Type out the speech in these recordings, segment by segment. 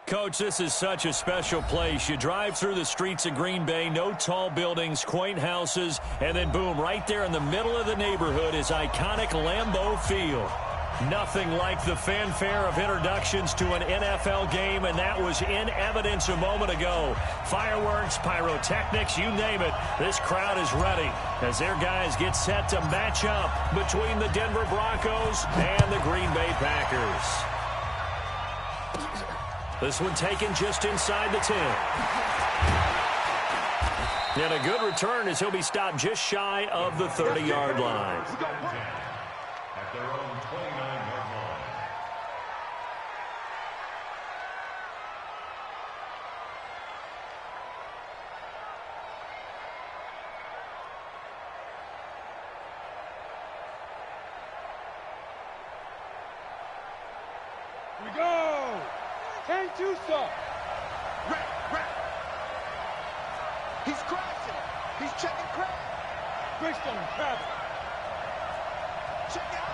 Coach, this is such a special place. You drive through the streets of Green Bay, no tall buildings, quaint houses, and then boom, right there in the middle of the neighborhood is iconic Lambeau Field. Nothing like the fanfare of introductions to an NFL game, and that was in evidence a moment ago. Fireworks, pyrotechnics, you name it. This crowd is ready as their guys get set to match up between the Denver Broncos and the Green Bay Packers. This one taken just inside the 10. And a good return as he'll be stopped just shy of the 30-yard line. At their own 29-yard line. Here we go! Can't do so! Right. He's crashing. He's checking crash. Bricks on him, Travis. Check out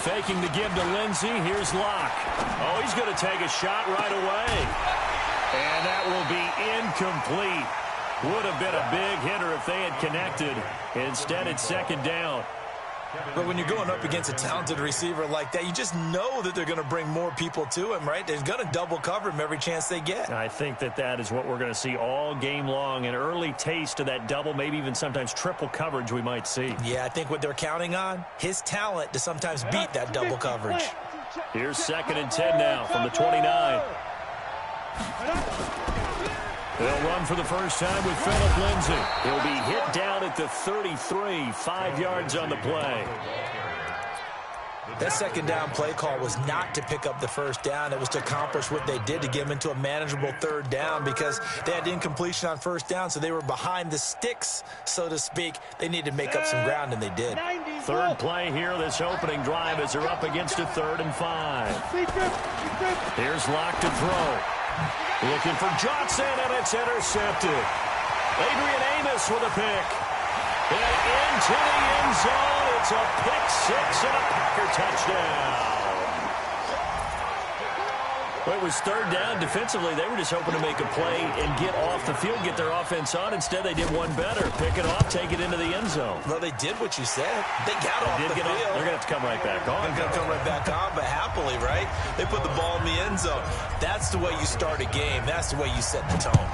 Faking the give to Lindsey. Here's Locke. Oh, he's going to take a shot right away. And that will be incomplete. Would have been a big hitter if they had connected. Instead, it's second down. But when you're going up against a talented receiver like that, you just know that they're going to bring more people to him, right? They're going to double cover him every chance they get. I think that is what we're going to see all game long. An early taste of that double, maybe even sometimes triple coverage we might see. Yeah, I think what they're counting on, his talent to sometimes beat that double coverage. Here's 2nd and 10 now from the 29. They'll run for the first time with Phillip Lindsay. He'll be hit down at the 33, 5 yards on the play. That second down play call was not to pick up the first down. It was to accomplish what they did to get them into a manageable third down because they had incompletion on first down, so they were behind the sticks, so to speak. They needed to make up some ground, and they did. Third play here, this opening drive as they're up against a 3rd and 5. Here's Locke to throw. Looking for Johnson, and it's intercepted. Adrian Amos with a pick. And into the end zone. It's a pick 6 and a Packer touchdown. Well, it was 3rd down. Defensively, they were just hoping to make a play and get off the field, get their offense on. Instead, they did one better. Pick it off, take it into the end zone. Well, they did what you said. They got off the field. They're going to have to come right back on. They're going to come right back on, but happily, right? They put the ball in the end zone. That's the way you start a game. That's the way you set the tone.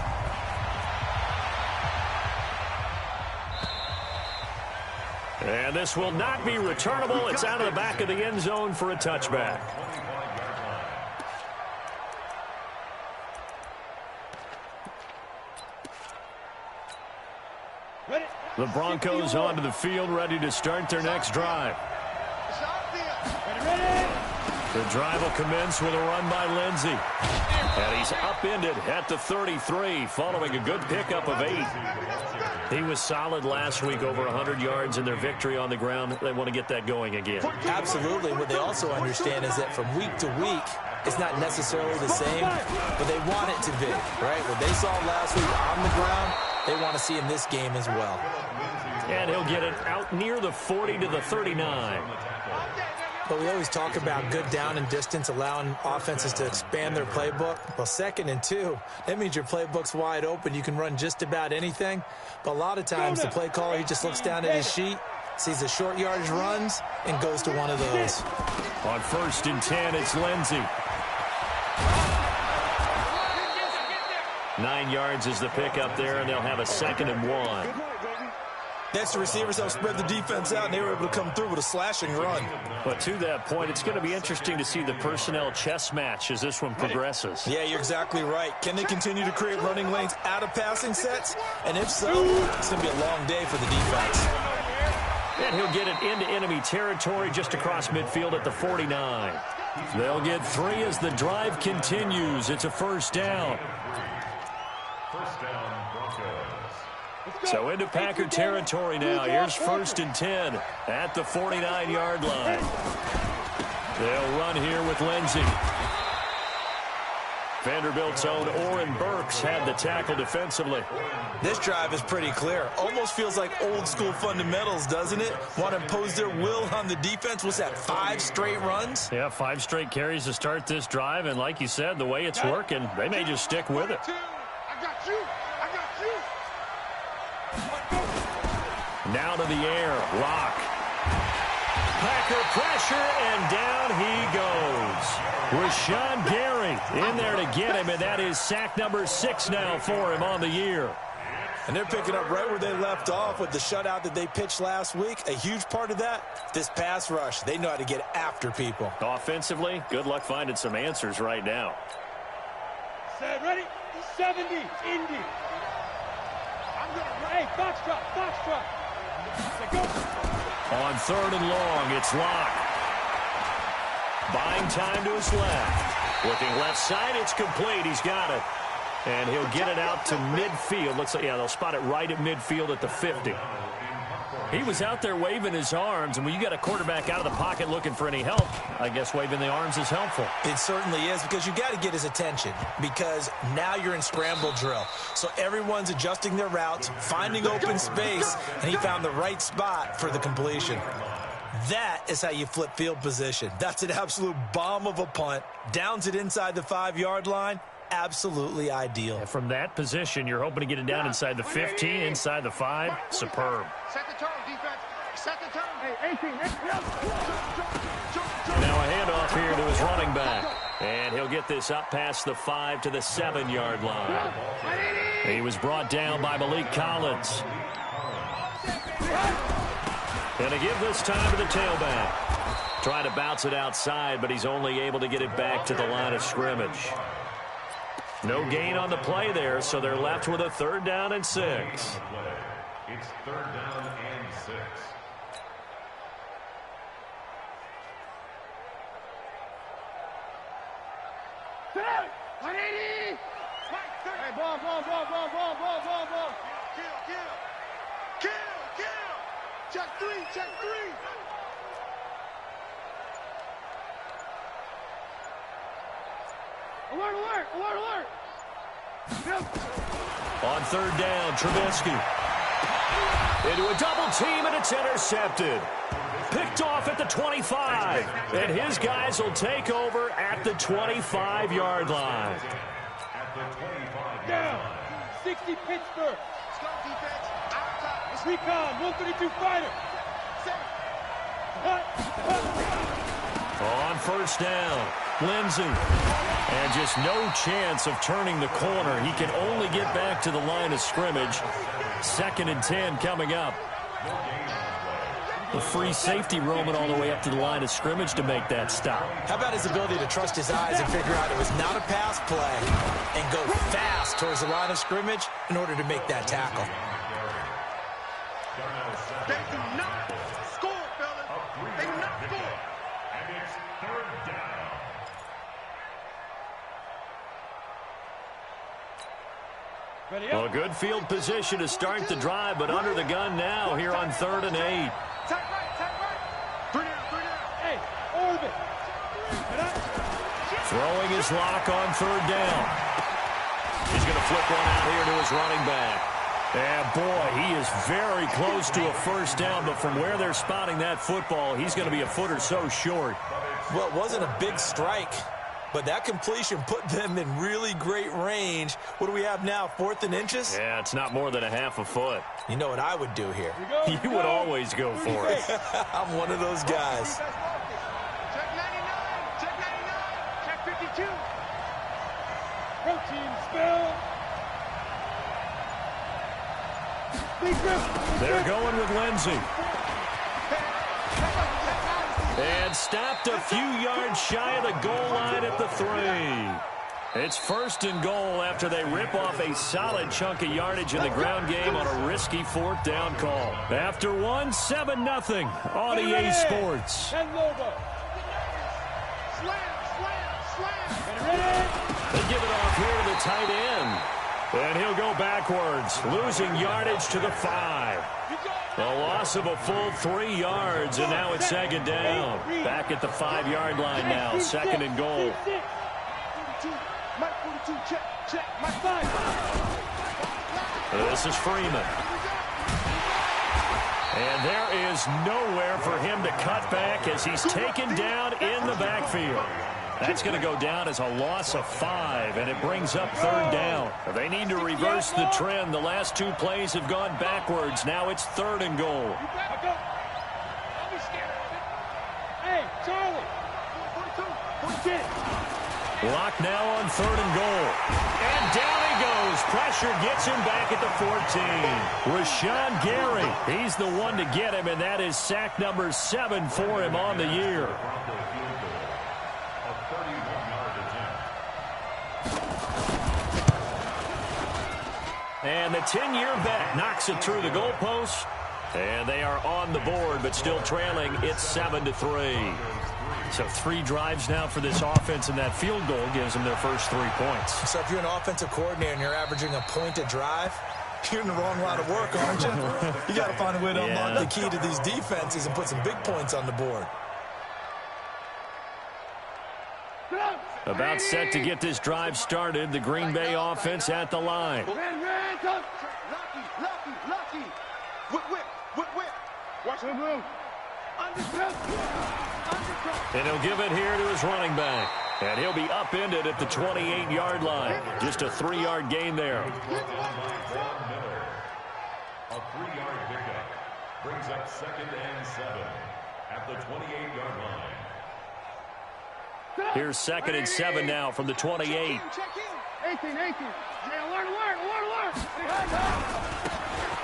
And this will not be returnable. It's out of the back of the end zone for a touchback. The Broncos onto the field, ready to start their next drive. The drive will commence with a run by Lindsey. And he's upended at the 33, following a good pickup of 8. He was solid last week, over 100 yards in their victory on the ground. They want to get that going again. Absolutely. What they also understand is that from week to week, it's not necessarily the same, but they want it to be, right? What they saw last week on the ground, they want to see in this game as well. And he'll get it out near the 40 to the 39. But we always talk about good down and distance, allowing offenses to expand their playbook. Well, 2nd and 2, that means your playbook's wide open. You can run just about anything. But a lot of times the play caller, he just looks down at his sheet, sees the short yardage runs, and goes to one of those. On 1st and 10, it's Lindsey. 9 yards is the pickup there, and they'll have a 2nd and 1. That's the receivers help spread the defense out, and they were able to come through with a slashing run. But to that point, it's going to be interesting to see the personnel chess match as this one progresses. Yeah, you're exactly right. Can they continue to create running lanes out of passing sets? And if so, it's going to be a long day for the defense. And he'll get it into enemy territory just across midfield at the 49. They'll get 3 as the drive continues. It's a 1st down. First down, Broncos. So into Packer territory now. Here's 1st and 10 at the 49-yard line. They'll run here with Lindsey. Vanderbilt's own Oren Burks had the tackle defensively. This drive is pretty clear. Almost feels like old school fundamentals, doesn't it? Want to impose their will on the defense. What's that, 5 straight runs? Yeah, 5 straight carries to start this drive. And like you said, the way it's working, they may just stick with it. I got you. Now to the air. Lock. Packer pressure, and down he goes. Rashawn Gary in there to get him, and that is sack number 6 now for him on the year. And they're picking up right where they left off with the shutout that they pitched last week. A huge part of that, this pass rush. They know how to get after people. Offensively, good luck finding some answers right now. Set, ready? 70, Indy. I'm going to, hey, box drop. Go. On 3rd and long, it's Locke. Buying time to his left. Looking left side, it's complete. He's got it. And he'll get it out to midfield. Looks like, yeah, they'll spot it right at midfield at the 50. He was out there waving his arms, and when you got a quarterback out of the pocket looking for any help, I guess waving the arms is helpful. It certainly is, because you got to get his attention, because now you're in scramble drill. So everyone's adjusting their routes, finding open space, and he found the right spot for the completion. That is how you flip field position. That's an absolute bomb of a punt. Downs it inside the 5-yard line. Absolutely ideal. And from that position, you're hoping to get it down inside the 15, inside the 5. Superb. Set the tone, defense. Set the tone. Hey, 18, Now a handoff here to his running back. And he'll get this up past the 5 to the 7-yard line. He was brought down by Malik Collins. And to give this time to the tailback. Trying to bounce it outside, but he's only able to get it back to the line of scrimmage. No gain on the play there, so they're left with a 3rd down and 6. It's 3rd down and 6. Hey, ball. Kill. Check 3. Alert. On 3rd down, Trubisky. Into a double team, and it's intercepted. Picked off at the 25. And his guys will take over at the 25-yard line. Down. 60 Pittsburgh. Let's go, defense. Out top. Recon, 132 fighter. On 1st down, Lindsey. And just no chance of turning the corner. He can only get back to the line of scrimmage. 2nd and 10 coming up. The free safety roaming all the way up to the line of scrimmage to make that stop. How about his ability to trust his eyes and figure out it was not a pass play and go fast towards the line of scrimmage in order to make that tackle? They do not score, fellas. They do not score. And it's 3rd down. Well, a good field position to start the drive, but under the gun now here on 3rd and 8. Tight right. 3 down. Hey, orbit. Throwing his lock on 3rd down. He's going to flip one out here to his running back. And, boy, he is very close to a 1st down, but from where they're spotting that football, he's going to be a foot or so short. Well, it wasn't a big strike, but that completion put them in really great range. What do we have now, 4th and inches? Yeah, it's not more than a half a foot. You know what I would do here? You would always go for it. I'm one of those guys. Check 99. Check 52. Protein spill. They're going with Lindsey. And stopped a few yards shy of the goal line at the 3. It's 1st and goal after they rip off a solid chunk of yardage in the ground game on a risky 4th down call. After 7-0 on EA Sports. And Lobo. Slam. They give it off here to the tight end. And he'll go backwards, losing yardage to the 5. A loss of a full 3 yards, and now it's 2nd down. Back at the 5-yard line now, 2nd and goal. Mike 42. This is Freeman. And there is nowhere for him to cut back as he's taken down in the backfield. That's going to go down as a loss of 5, and it brings up 3rd down. They need to reverse the trend. The last 2 plays have gone backwards. Now it's 3rd and goal. Hey, Charlie. Lock now on 3rd and goal. And down he goes. Pressure gets him back at the 14. Rashawn Gary, he's the one to get him, and that is sack number 7 for him on the year. And the 10-year vet knocks it through the goalpost. And they are on the board, but still trailing. It's 7-3. So 3 drives now for this offense, and that field goal gives them their first 3 points. So if you're an offensive coordinator and you're averaging a point a drive, you're in the wrong line of work, aren't you? You got to find a way to unlock the key to these defenses and put some big points on the board. About set to get this drive started. The Green Bay offense at the line. Lucky. Whip. Watch him move. And he'll give it here to his running back. And he'll be upended at the 28-yard line. Just a 3-yard gain there. A 3-yard pickup brings up 2nd and 7 at the 28-yard line. Here's 2nd and 7 now from the 28. 18.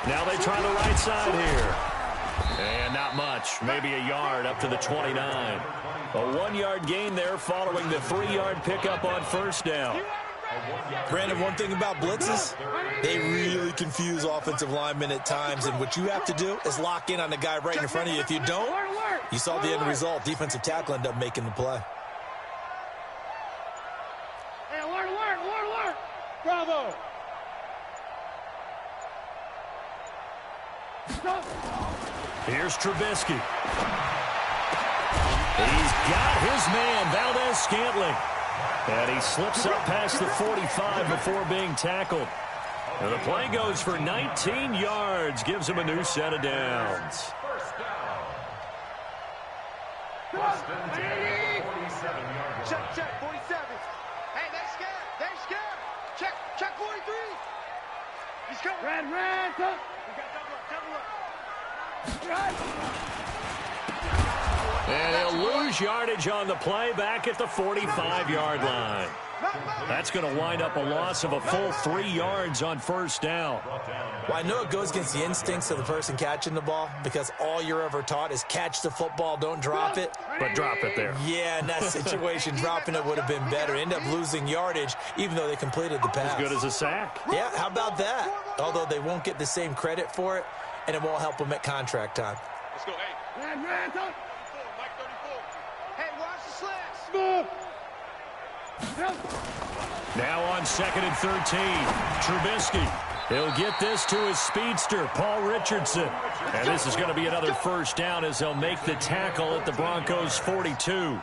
Now they try the right side here. And not much. Maybe a yard up to the 29. A 1-yard gain there following the 3-yard pickup on 1st down. Brandon, one thing about blitzes, they really confuse offensive linemen at times, and what you have to do is lock in on the guy right in front of you. If you don't, you saw the end result. Defensive tackle ended up making the play. Bravo. Here's Trubisky. He's got his man, Valdez-Scantling. And he slips up past the 45 before being tackled. And the play goes for 19 yards, gives him a new set of downs. First down. First and 10, 47-yard line. Check, 47. Hey, they scared. Check 43. He's coming. Red, come. We got double up. And he'll lose yardage on the play back at the 45-yard line. That's going to wind up a loss of a full 3 yards on 1st down. Well, I know it goes against the instincts of the person catching the ball because all you're ever taught is catch the football, don't drop it. But drop it there. Yeah, in that situation, dropping it would have been better. End up losing yardage even though they completed the pass. As good as a sack. Yeah, how about that? Although they won't get the same credit for it, and it won't help them at contract time. Let's go, hey. Red, come. Mike 34. Hey, watch the slants. Move. Now on 2nd and 13, Trubisky. He'll get this to his speedster, Paul Richardson. And this is going to be another 1st down as they'll make the tackle at the Broncos' 42.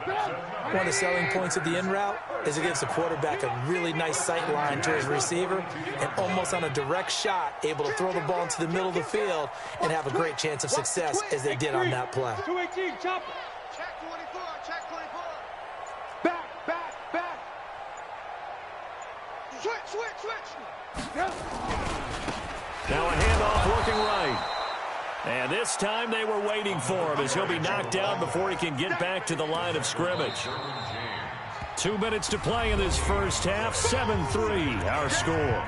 One of the selling points of the in route is it gives the quarterback a really nice sight line to his receiver and almost on a direct shot able to throw the ball into the middle of the field and have a great chance of success as they did on that play. 218, chopper. Check 24. Back. Switch. Now a handoff working right. And this time they were waiting for him as he'll be knocked down before he can get back to the line of scrimmage. 2 minutes to play in this first half. 7-3 our score.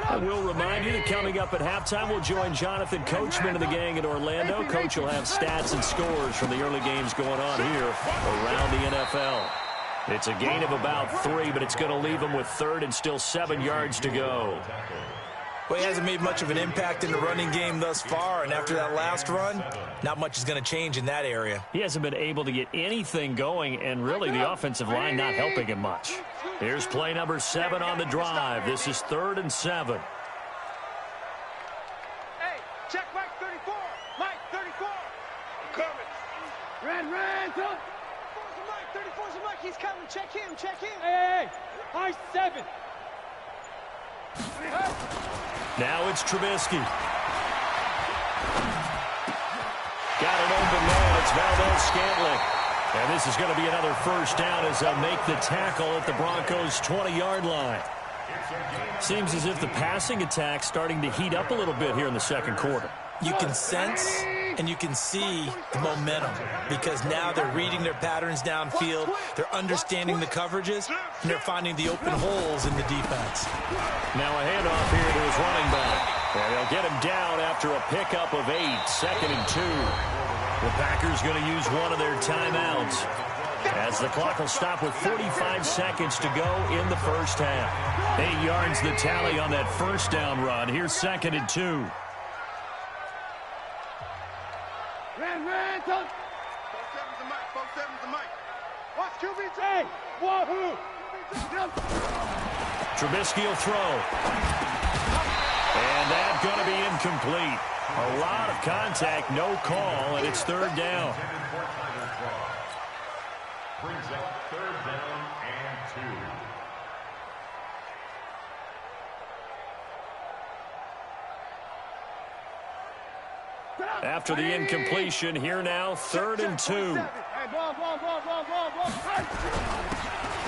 I will remind you that coming up at halftime, we'll join Jonathan Coachman of the gang in Orlando. Coach will have stats and scores from the early games going on here around the NFL. It's a gain of about 3, but it's going to leave him with 3rd and still 7 yards to go. Well, he hasn't made much of an impact in the running game thus far, and after that last run, not much is going to change in that area. He hasn't been able to get anything going, and really the offensive line not helping him much. Here's play number 7 on the drive. This is 3rd and 7. Hey, check Mike 34. check him. Hey, high 7. Now it's Trubisky. Got an open man. It's Valdez-Scantling. And this is going to be another first down as they'll make the tackle at the Broncos' 20-yard line. Seems as if the passing attack's starting to heat up a little bit here in the second quarter. You can sense and you can see the momentum because now they're reading their patterns downfield, they're understanding the coverages, and they're finding the open holes in the defense. Now a handoff here to his running back. And they'll get him down after a pickup of 8, 2nd and 2. The Packers going to use one of their timeouts as the clock will stop with 45 seconds to go in the first half. 8 yards the tally on that first down run. Here's 2nd and 2. Ran, touch. 4-7's the mic, 4-7's the mic. Watch QB3. Wahoo. Trubisky will throw. And that's going to be incomplete. A lot of contact, no call, and it's 3rd down. Brings up 3rd down and 2. After the incompletion, here now, 3rd and 2.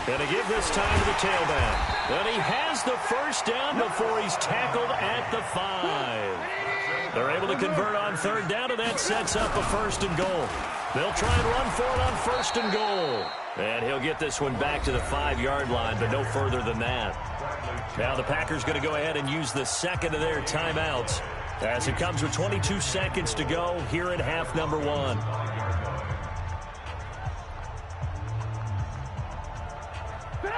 Going to give this time to the tailback. Then he has the first down before he's tackled at the 5. They're able to convert on 3rd down, and that sets up a 1st and goal. They'll try and run for it on 1st and goal. And he'll get this one back to the 5-yard line, but no further than that. Now the Packers going to go ahead and use the second of their timeouts as it comes with 22 seconds to go here at half number 1.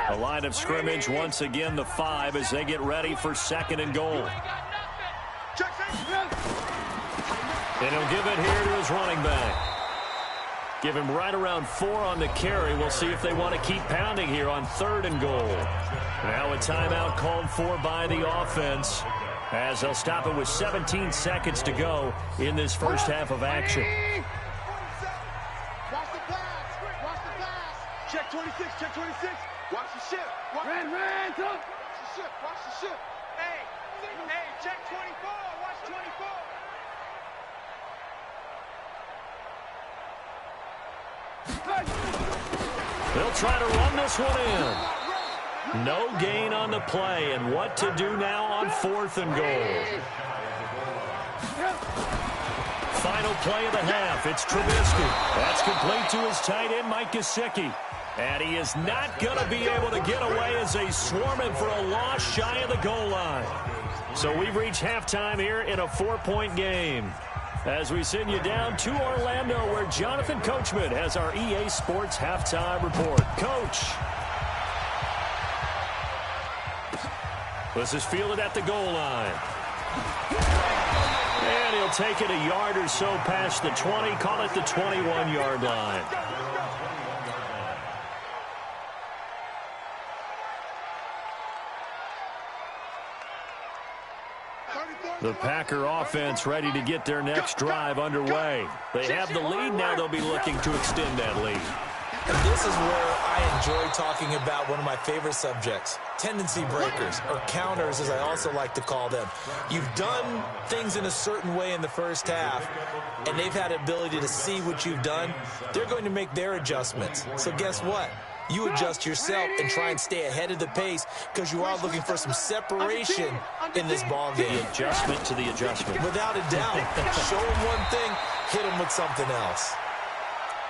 A line of scrimmage, once again the 5 as they get ready for 2nd and goal. And he'll give it here to his running back. Give him right around 4 on the carry. We'll see if they want to keep pounding here on 3rd and goal. Now a timeout called for by the offense as they'll stop it with 17 seconds to go in this first half of action. Watch the pass. Watch the pass. Check 26. Check 26. Watch the ship. Ran, touch. Watch the ship. Watch the ship. Hey, check 24. Watch 24. They'll try to run this one in. No gain on the play, and what to do now on 4th and goal. Final play of the half. It's Trubisky. That's complete to his tight end, Mike Gesicki. And he is not going to be able to get away as they swarm him for a loss shy of the goal line. So we've reached halftime here in a 4-point game. As we send you down to Orlando, where Jonathan Coachman has our EA Sports halftime report. Coach. This is fielded at the goal line. And he'll take it a yard or so past the 20, call it the 21-yard line. The Packer offense ready to get their next drive underway. They have the lead now. They'll be looking to extend that lead. And this is where I enjoy talking about one of my favorite subjects, tendency breakers, or counters as I also like to call them. You've done things in a certain way in the first half, and they've had the ability to see what you've done. They're going to make their adjustments. So guess what? You adjust yourself and try and stay ahead of the pace because you are looking for some separation in this ball game. The adjustment to the adjustment. Without a doubt. Show them one thing, hit them with something else.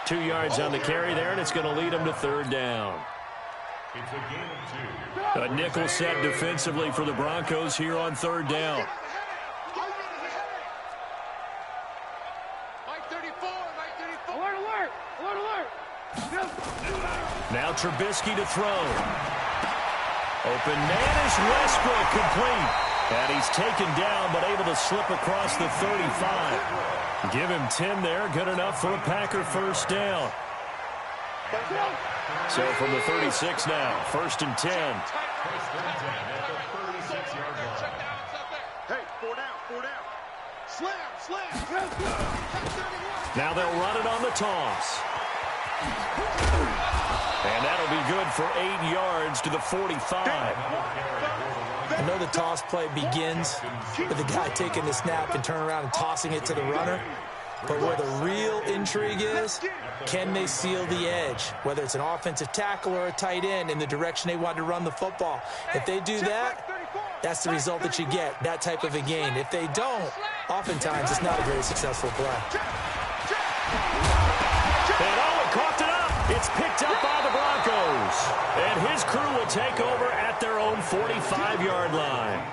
2 yards on the carry there, and it's going to lead them to 3rd down. It's a gain of 2. A nickel set defensively for the Broncos here on 3rd down. Mike 34. Alert. Now Trubisky to throw. Open man is Westbrook, complete. And he's taken down, but able to slip across the 35. Give him 10 there, good enough for a Packer first down. So from the 36 now, 1st and 10. Hey, 4 down. Slam. Now they'll run it on the toss. And that'll be good for 8 yards to the 45. I know the toss play begins with the guy taking the snap and turning around and tossing it to the runner. But where the real intrigue is, can they seal the edge, whether it's an offensive tackle or a tight end, in the direction they want to run the football? If they do that, that's the result that you get, that type of a gain. If they don't, oftentimes it's not a very successful play. And he coughed it up. It's picked up by the Broncos. And his crew will take over at their own 45-yard line.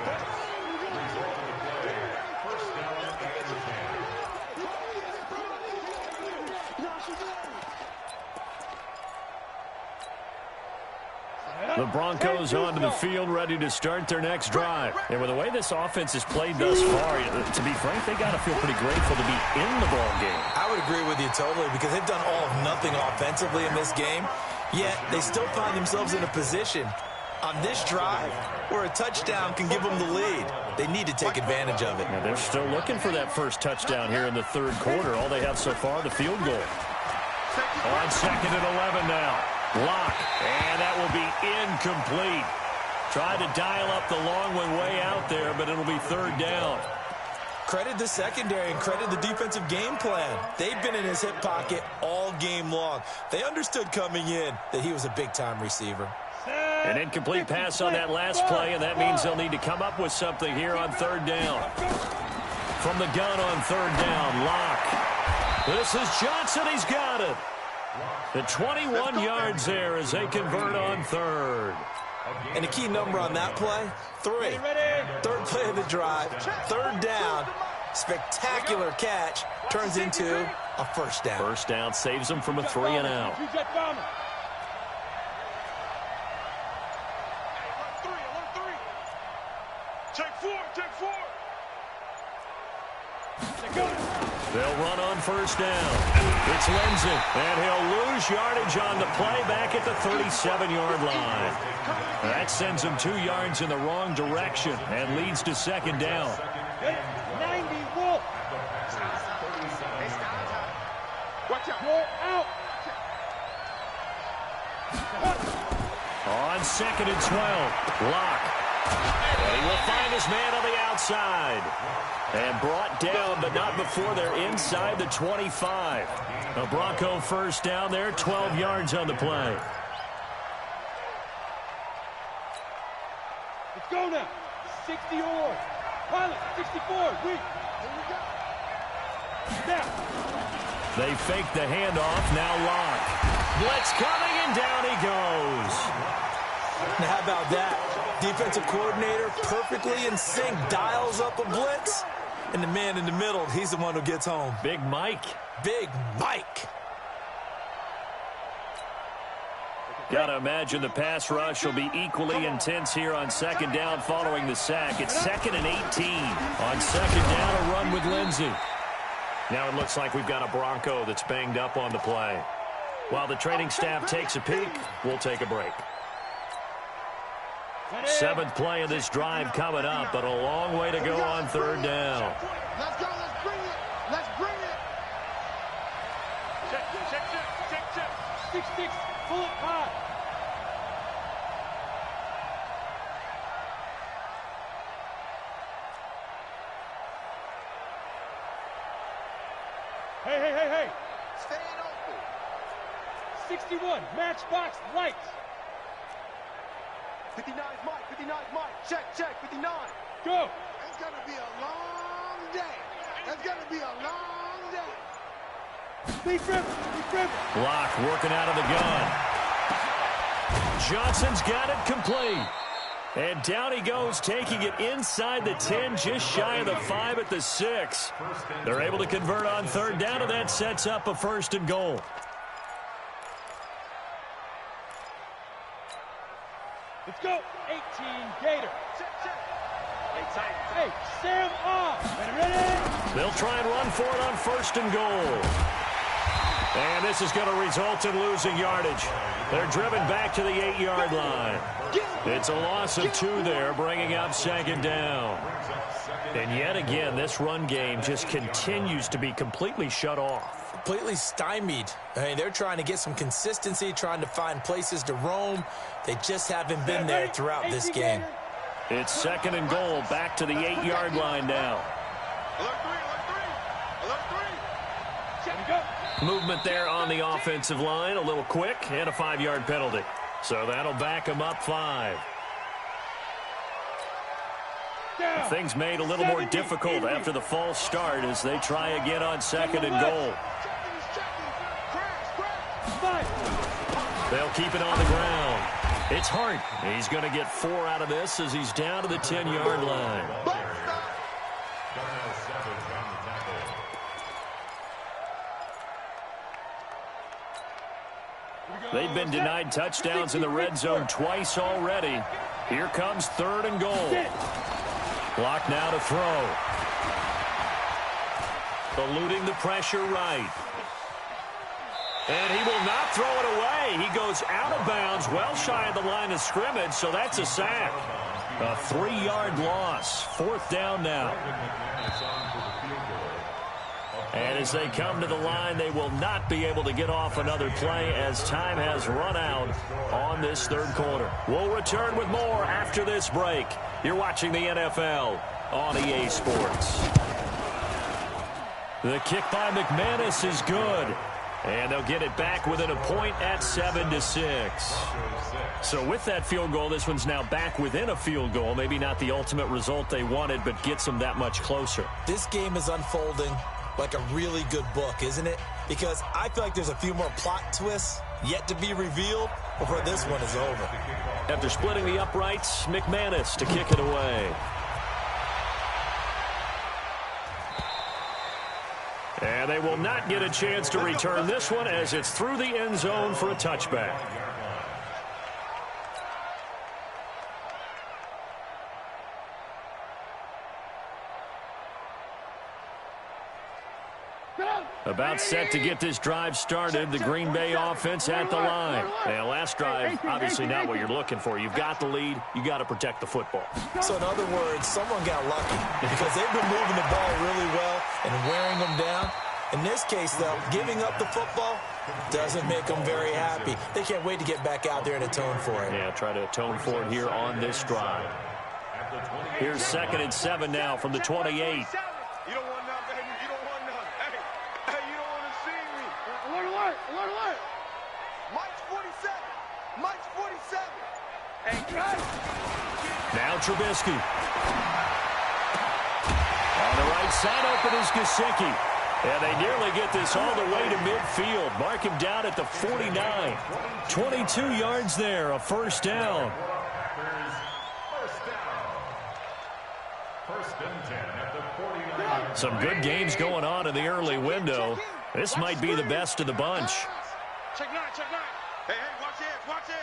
The Broncos onto the field, ready to start their next drive. And with the way this offense has played thus far, to be frank, they got to feel pretty grateful to be in the ball game. I would agree with you totally, because they've done all of nothing offensively in this game, yet they still find themselves in a position on this drive where a touchdown can give them the lead. They need to take advantage of it. Now they're still looking for that first touchdown here in the third quarter. All they have so far, the field goal. On 2nd and 11 now. Lock, and that will be incomplete. Tried to dial up the long one way out there, but it'll be third down. Credit the secondary and credit the defensive game plan. They've been in his hip pocket all game long. They understood coming in that he was a big-time receiver. An incomplete pass on that last play, and that means they'll need to come up with something here on third down. From the gun on third down, Lock. This is Johnson. He's got it. The 21 yards there as they convert on third. And the key number on that play, 3. Third play of the drive, third down, spectacular catch, turns into a first down. First down saves them from a 3 and out. They'll run on first down. It's Lindsey, and he'll lose yardage on the play back at the 37-yard line. That sends him 2 yards in the wrong direction and leads to second down. 90 Wolf. Watch out. Roll out. On 2nd and 12, Lock. And he will find his man on the outside. And brought down, but not before they're inside the 25. A Bronco first down there, 12 yards on the play. Let's go now. 60 or. Pilot, 64. Weak. Snap. They fake the handoff. Now Lock. Blitz coming, and down he goes. Now, how about that? Defensive coordinator perfectly in sync, dials up a blitz, and the man in the middle, he's the one who gets home. Big Mike. Big Mike. Got to imagine the pass rush will be equally intense here on second down following the sack. It's 2nd and 18. On second down, a run with Lindsey. Now it looks like we've got a Bronco that's banged up on the play. While the training staff takes a peek, we'll take a break. 7th play of this drive coming up, but a long way to go on third down. Let's go, let's bring it. Let's bring it. Check. 6-6. Pull it high. Hey. Staying open. 61. Matchbox lights. 59's Mike. Check. 59. Go. It's going to be a long day. It's going to be a long day. Deep dribble. Block working out of the gun. Johnson's got it complete. And down he goes, taking it inside the 10, just shy of the 5 at the 6. They're able to convert on third down, and that sets up a 1st and goal. Let's go. 18 Gator. Hey, Sam off. Ready? They'll try and run for it on 1st and goal. And this is going to result in losing yardage. They're driven back to the 8-yard line. It's a loss of 2 there, bringing up second down. And yet again, this run game just continues to be completely shut off. completely stymied. I mean, they're trying to get some consistency, trying to find places to roam. They just haven't been there throughout this game. It's 2nd and goal, back to the 8-yard line now. Movement there on the offensive line, a little quick, and a 5-yard penalty. So that'll back them up 5. Things made a little more difficult after the false start as they try again on 2nd and goal. They'll keep it on the ground. It's Hart. He's going to get 4 out of this as he's down to the 10-yard line. They've been denied touchdowns in the red zone twice already. Here comes 3rd and goal. Clock now to throw. Eluding the pressure right. And he will not throw it away. He goes out of bounds, well shy of the line of scrimmage, so that's a sack. A 3-yard loss. 4th down now. And as they come to the line, they will not be able to get off another play as time has run out on this 3rd quarter. We'll return with more after this break. You're watching the NFL on EA Sports. The kick by McManus is good. And they'll get it back within a point at 7-6. So with that field goal, this one's now back within a field goal. Maybe not the ultimate result they wanted, but gets them that much closer. This game is unfolding like a really good book, isn't it? Because I feel like there's a few more plot twists yet to be revealed before this one is over. After splitting the uprights, McManus to kick it away. And they will not get a chance to return this one as it's through the end zone for a touchback. About set to get this drive started, the Green Bay offense at the line. And last drive, obviously not what you're looking for. You've got the lead. You got to protect the football. So in other words, someone got lucky because they've been moving the ball really well and wearing them down. In this case, though, giving up the football doesn't make them very happy. They can't wait to get back out there and atone for it. Yeah, try to atone for it here on this drive. Here's 2nd and 7 now from the 28. You don't want none, baby. You don't want none. Hey, you don't want to see me. Alert. Mike's 47. Mike's 47. Hey, guys. Now Trubisky. On the right side, open is Gesicki. And they nearly get this all the way to midfield. Mark him down at the 49. 22 yards there, a 1st down. Some good games going on in the early window. This might be the best of the bunch. Check nine. Hey, watch it.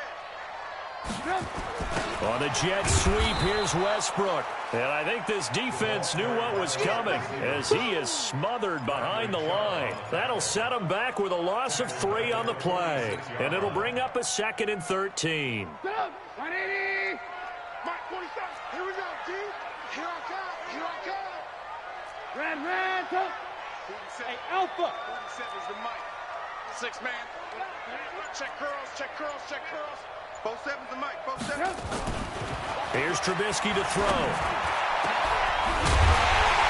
On the jet sweep, here's Westbrook. And I think this defense knew what was coming as he is smothered behind the line. That'll set him back with a loss of 3 on the play. And it'll bring up a 2nd and 13. 180. Mike 47. Here we go, G. Here I come. Red, go. Hey, Alpha. 47 is the Mike. 6 man. Check curls. 47's the Mike. 47. Here's Trubisky to throw.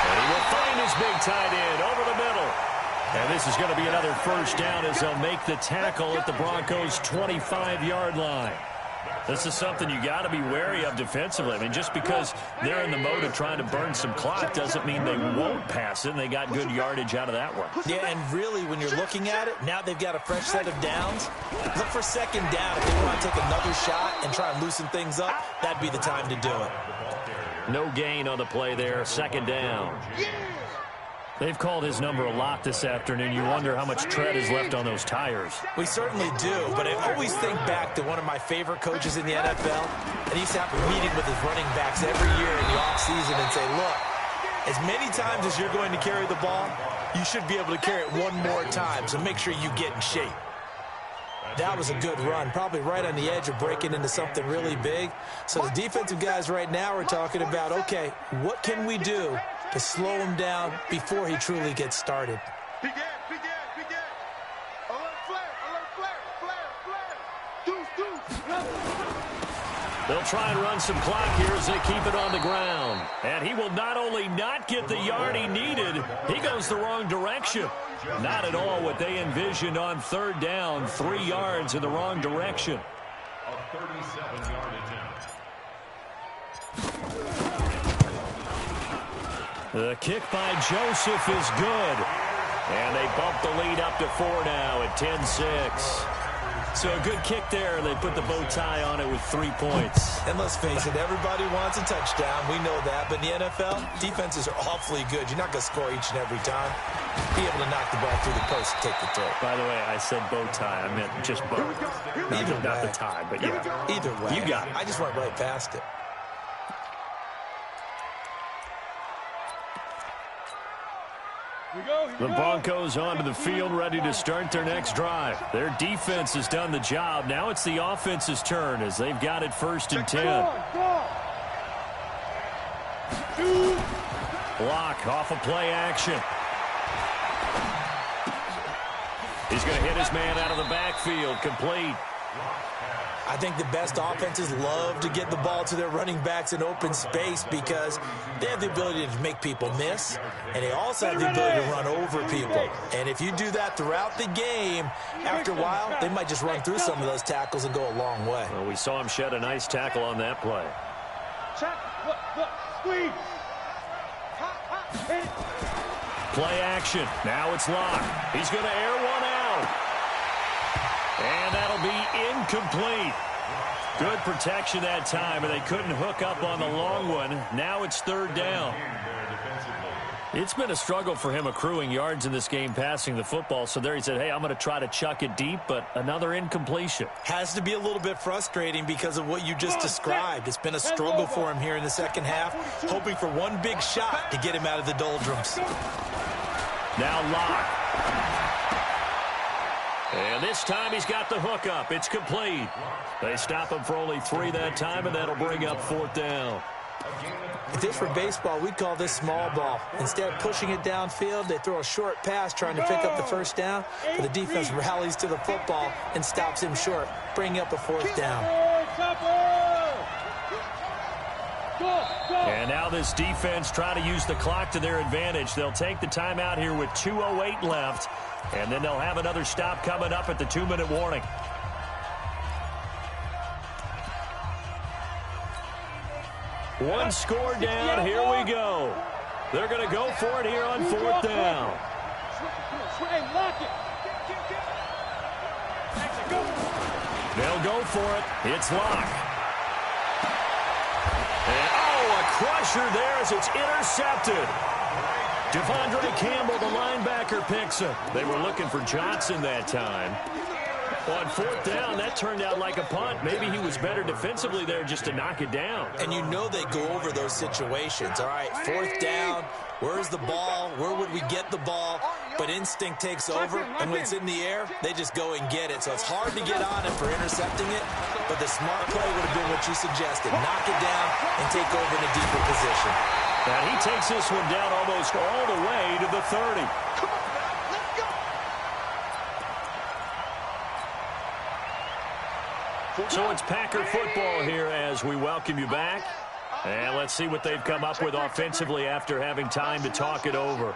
And he will find his big tight end over the middle. And this is going to be another 1st down as they'll make the tackle at the Broncos' 25-yard line. This is something you got to be wary of defensively. I mean, just because they're in the mode of trying to burn some clock doesn't mean they won't pass it, and they got good yardage out of that one. Yeah, and really, when you're looking at it, now they've got a fresh set of downs. Look for 2nd down. If they want to take another shot and try and loosen things up, that'd be the time to do it. No gain on the play there, 2nd down. They've called his number a lot this afternoon. You wonder how much tread is left on those tires. We certainly do, but I always think back to one of my favorite coaches in the NFL, and he used to have a meeting with his running backs every year in the offseason and say, look, as many times as you're going to carry the ball, you should be able to carry it one more time, so make sure you get in shape. That was a good run, probably right on the edge of breaking into something really big. So the defensive guys right now are talking about, okay, what can we do to slow him down before he truly gets started? Begin. They'll try and run some clock here as they keep it on the ground. And he will not only not get the yard he needed, he goes the wrong direction. Not at all what they envisioned on third down. 3 yards in the wrong direction. A 37-yard attempt. The kick by Joseph is good. And they bump the lead up to 4 now at 10-6. So a good kick there. They put the bow tie on it with 3 points. And let's face it, everybody wants a touchdown. We know that. But in the NFL, defenses are awfully good. You're not going to score each and every time. Be able to knock the ball through the post and take the throw. By the way, I said bow tie. I meant just bow. Not the tie, but yeah. Either way. You got it. I just went right past it. The Broncos onto the field, ready to start their next drive. Their defense has done the job. Now it's the offense's turn as they've got it 1st and 10. Block off of play action. He's going to hit his man out of the backfield. Complete. I think the best offenses love to get the ball to their running backs in open space because they have the ability to make people miss, and they also have the ability to run over people. And if you do that throughout the game, after a while, they might just run through some of those tackles and go a long way. Well, we saw him shed a nice tackle on that play. Play action. Now it's Locke. He's going to air one out. And that'll be incomplete. Good protection that time, and they couldn't hook up on the long one. Now it's 3rd down. It's been a struggle for him accruing yards in this game passing the football. So there he said, hey, I'm going to try to chuck it deep, but another incompletion. Has to be a little bit frustrating because of what you just described. It's been a struggle for him here in the second half, hoping for one big shot to get him out of the doldrums. Now Locke. And this time he's got the hook up. It's complete. They stop him for only 3 that time, and that'll bring up 4th down. If this were baseball, we'd call this small ball. Instead of pushing it downfield, they throw a short pass trying to pick up the 1st down, but the defense rallies to the football and stops him short, bringing up a 4th down. And now this defense trying to use the clock to their advantage. They'll take the timeout here with 2:08 left, and then they'll have another stop coming up at the 2-minute warning. One score down. Here we go. They're going to go for it here on 4th down. They'll go for it. It's Locke. And, a crusher there as it's intercepted. Devondre Campbell, the linebacker, picks him. They were looking for Johnson that time. On 4th down, that turned out like a punt. Maybe he was better defensively there just to knock it down. And you know they go over those situations. All right, 4th down, where's the ball? Where would we get the ball? But instinct takes over, and when it's in the air, they just go and get it. So it's hard to get on it for intercepting it, but the smart play would have been what you suggested. Knock it down and take over in a deeper position. And he takes this one down almost all the way to the 30. So it's Packer football here as we welcome you back. And let's see what they've come up with offensively after having time to talk it over.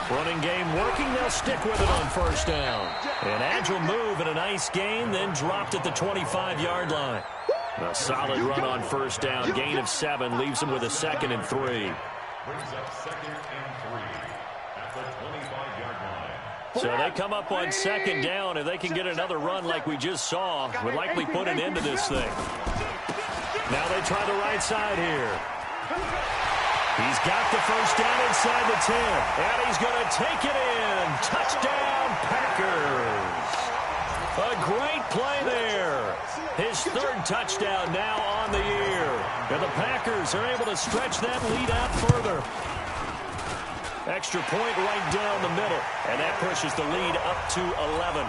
Running game working. They'll stick with it on 1st down. An agile move and a nice gain, then dropped at the 25-yard line. A solid run on 1st down. Gain of 7 leaves them with a 2nd and 3. Brings up 2nd and 3 at the 25-yard line. So they come up on 2nd down. If they can get another run like we just saw, would likely put an end to this thing. Now they try the right side here. He's got the 1st down inside the 10. And he's going to take it in. Touchdown, Packers. A great play there. His 3rd touchdown now on the year. And the Packers are able to stretch that lead out further. Extra point right down the middle. And that pushes the lead up to 11.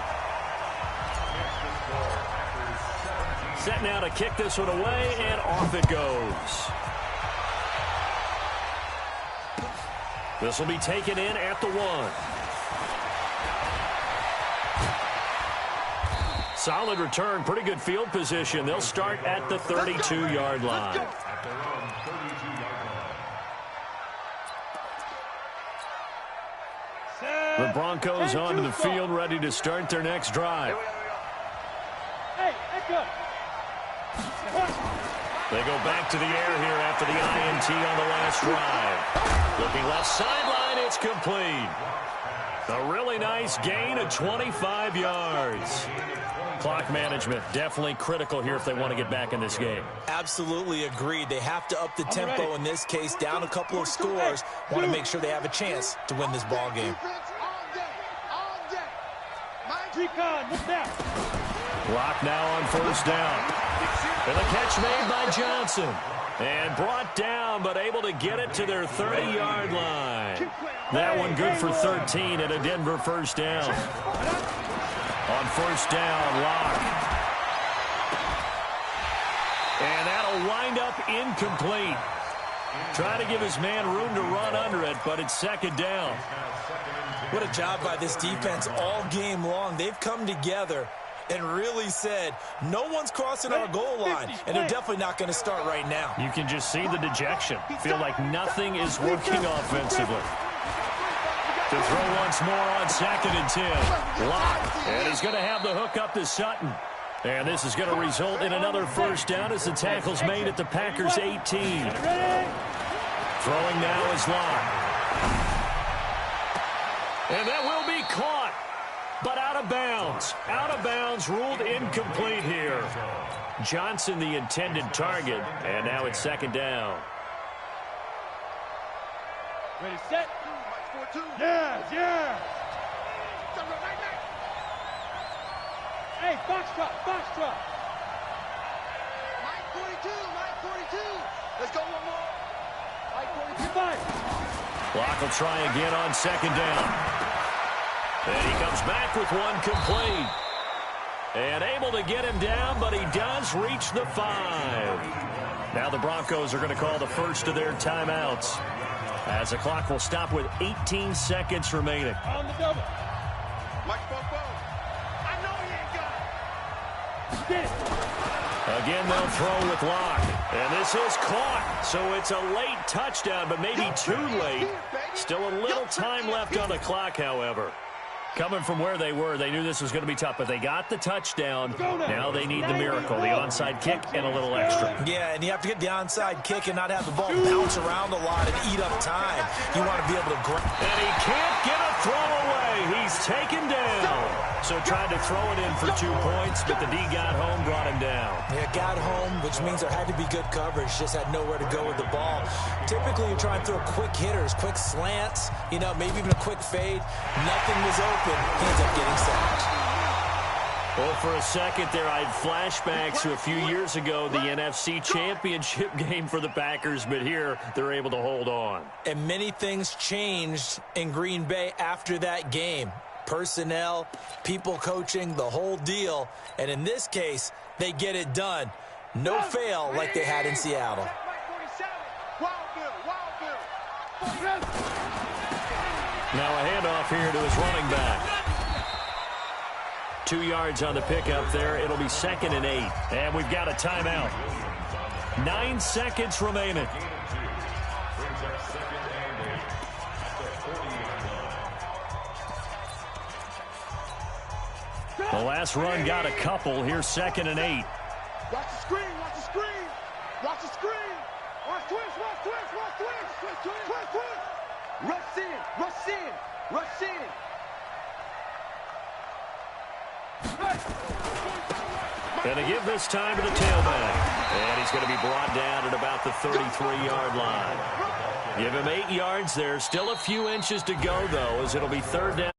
Set now to kick this one away, and off it goes. This will be taken in at the 1. Solid return, pretty good field position. They'll start at the 32-yard line. At their own 32-yard line. The Broncos onto the field, ready to start their next drive. Hey, echo. They go back to the air here after the INT on the last drive. Looking left sideline, it's complete. A really nice gain of 25 yards. Clock management definitely critical here if they want to get back in this game. Absolutely agreed. They have to up the tempo in this case, down a couple of scores. Want to make sure they have a chance to win this ball game. Clock now on first down. And the catch made by Johnson. And brought down, but able to get it to their 30-yard line. That one good for 13 and a Denver first down. On first down, Locke. And that'll wind up incomplete. Trying to give his man room to run under it, but it's second down. What a job by this defense all game long. They've come together and really said, no one's crossing our goal line, and they're definitely not going to start right now. You can just see the dejection. Feel like nothing is working offensively. To throw once more on 2nd and 10. Locke, and he's going to have the hook up to Sutton. And this is going to result in another first down as the tackle's made at the Packers' 18. Throwing now is Locke. And that will be caught, but out of bounds. Out of bounds, ruled incomplete here. Johnson, the intended target, and now it's second down. Ready, set. Yeah. Hey, foxtrot. Mike 42. Let's go one more. Mike 42. Locke will try again on second down. And he comes back with one complete. And able to get him down, but he does reach the 5. Now the Broncos are going to call the first of their timeouts, as the clock will stop with 18 seconds remaining. On the double. Mike Bobo. I know he ain't got it. Get it. Again, they'll throw with Locke. And this is caught. So it's a late touchdown, but maybe too late. Still a little time left on the clock, however. Coming from where they were, they knew this was going to be tough, but they got the touchdown. Now they need the miracle, the onside kick and a little extra. Yeah, and you have to get the onside kick and not have the ball bounce around a lot and eat up time. You want to be able to grab. And he can't get a throw away. He's taken down. So tried to throw it in for 2 points, but the D got home, brought him down. Yeah, got home, which means there had to be good coverage. Just had nowhere to go with the ball. Typically, you try and throw quick hitters, quick slants, maybe even a quick fade. Nothing was open. He ends up getting sacked. Well, for a second there, I had flashbacks to a few years ago, the NFC Championship game for the Packers, but here they're able to hold on. And many things changed in Green Bay after that game. Personnel, people coaching, the whole deal. And in this case, they get it done. No fail like they had in Seattle. Now a handoff here to his running back. 2 yards on the pickup there. It'll be 2nd and 8. And we've got a timeout. 9 seconds remaining. The last run got a couple. Here's 2nd and 8. Watch the screen. Watch the screen. Watch twist. Rush in. Going to give this time to the tailback. And he's going to be brought down at about the 33-yard line. Give him 8 yards there. Still a few inches to go, though, as it'll be 3rd down.